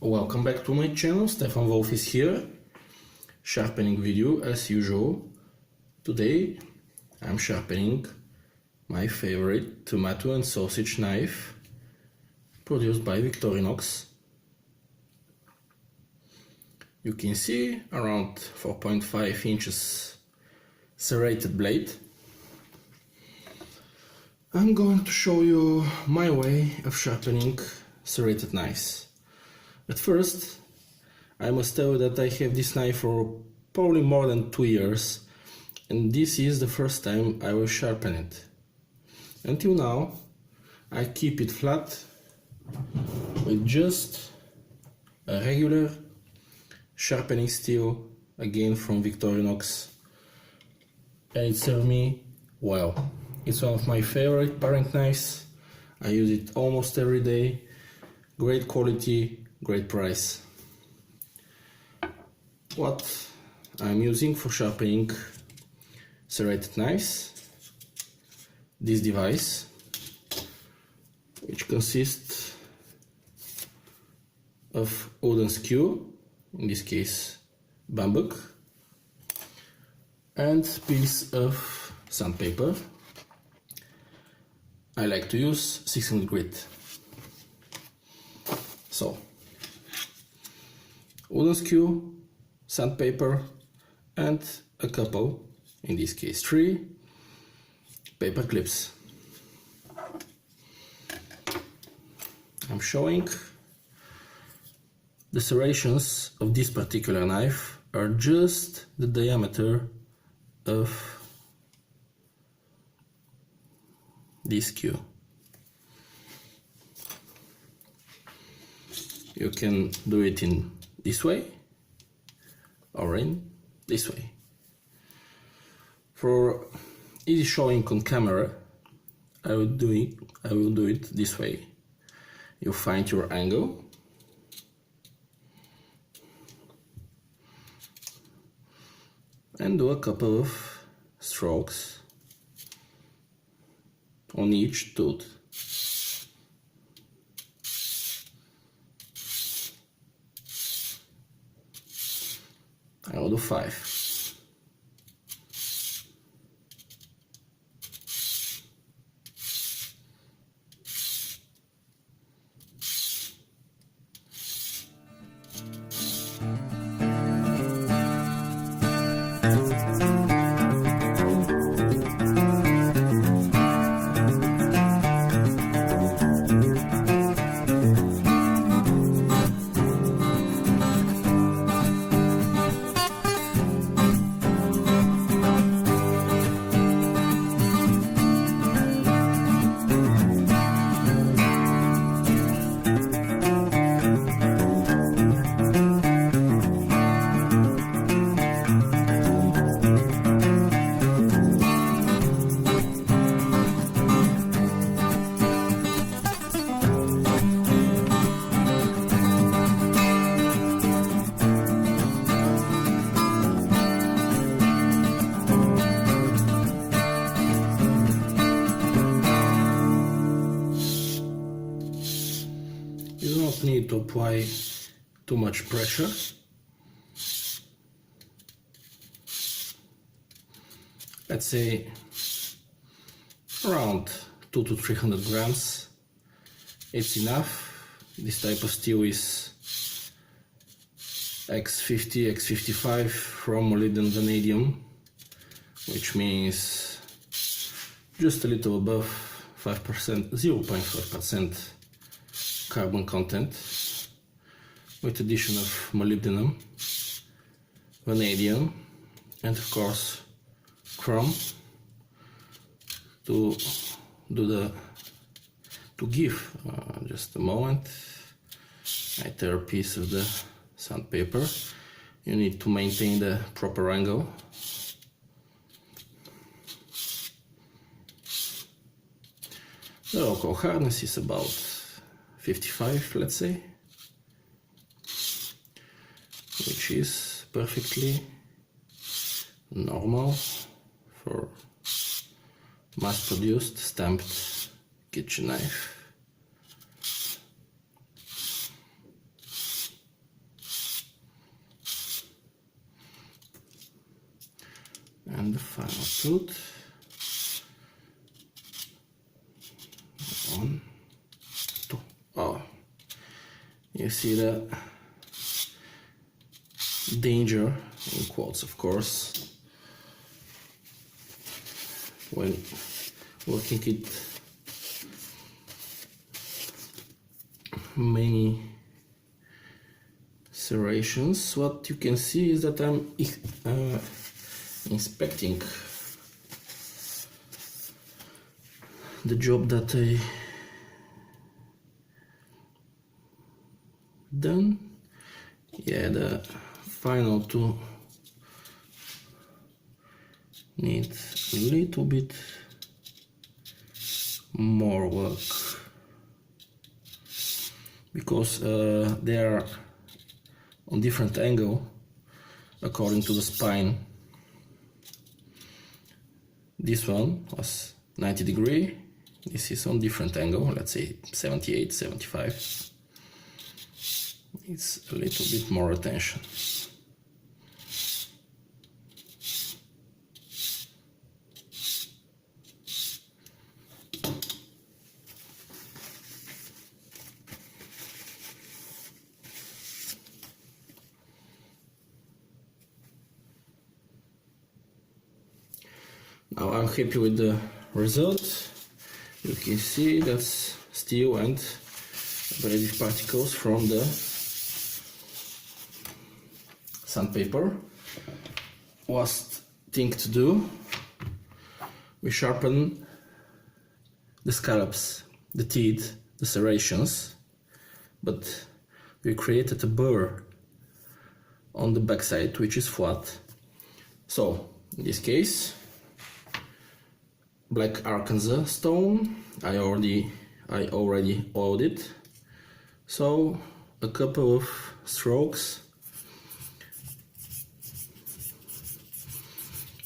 Welcome back to my channel. Stefan Wolf is here. Sharpening video as usual. Today I'm sharpening my favorite tomato and sausage knife produced by Victorinox. You can see around 4.5 inches serrated blade. I'm going to show you my way of sharpening serrated knives. At first, I must tell you that I have this knife for probably more than 2 years, and this is the first time I will sharpen it. Until now, I keep it flat with just a regular sharpening steel, again from Victorinox, and it served me well. It's one of my favorite paring knives. I use it almost every day. Great quality, great price. What I'm using for sharpening serrated knives: this device, which consists of wooden skew, in this case bamboo, and piece of sandpaper. I like to use 600 grit. So, wooden skew, sandpaper, and a couple, in this case 3, paper clips. I'm showing the serrations of this particular knife are just the diameter of this skew. You can do it in this way or in this way. For easy showing on camera, I will do it this way. You find your angle, and do a couple of strokes on each tooth. I will do 5. You do not need to apply too much pressure. Let's say around 200 to 300 grams. It's enough. This type of steel is X50, X55 from molybdenum vanadium, which means just a little above 5%, 0.5% carbon content, with addition of molybdenum, vanadium, and of course chrome to give. Just a moment. I tear a piece of the sandpaper. You need to maintain the proper angle. The local hardness is about 55, let's say, which is perfectly normal for mass-produced stamped kitchen knife. And the final tooth. 1, 2. Oh, you see the danger, in quotes of course, when working it many serrations. What you can see is that I'm inspecting the job that I done. Yeah, the final two need a little bit more work because they are on different angle according to the spine. This one was 90 degree, this is on different angle, let's say 78, 75. It's a little bit more attention. Now I'm happy with the result. You can see that's steel and abrasive particles from the sandpaper. Last thing to do, we sharpen the scallops, the teeth, the serrations, but we created a burr on the backside which is flat. So in this case, black Arkansas stone, I already oiled it, so a couple of strokes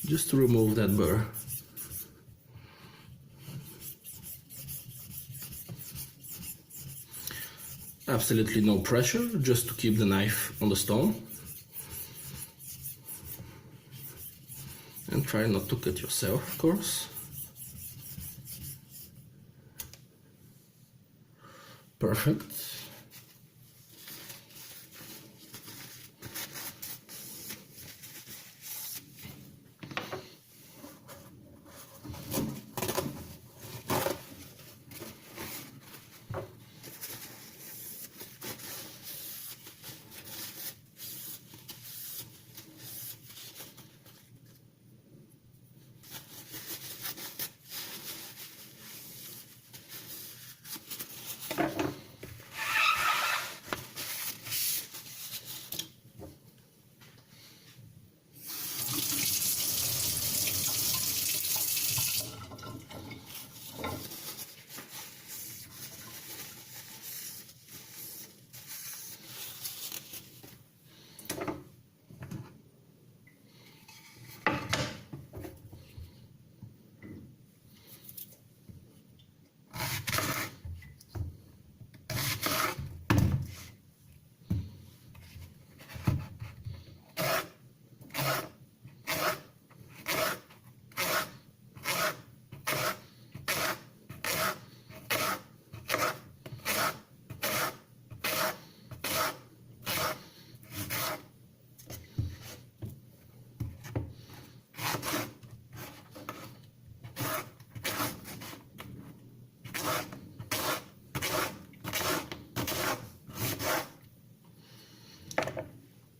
just to remove that burr. Absolutely no pressure, just to keep the knife on the stone. And try not to cut yourself, of course. Perfect.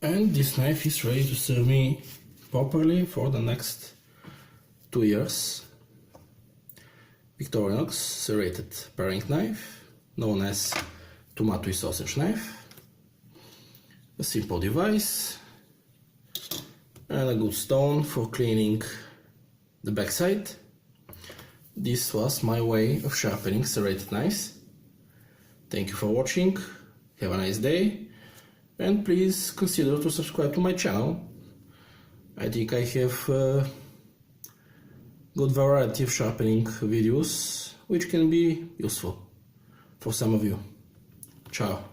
And this knife is ready to serve me properly for the next 2 years. Victorinox serrated paring knife, known as tomato sausage knife. A simple device and a good stone for cleaning the backside. This was my way of sharpening serrated knives. Thank you for watching, have a nice day, and please consider to subscribe to my channel. I think I have a good variety of sharpening videos which can be useful for some of you. Ciao.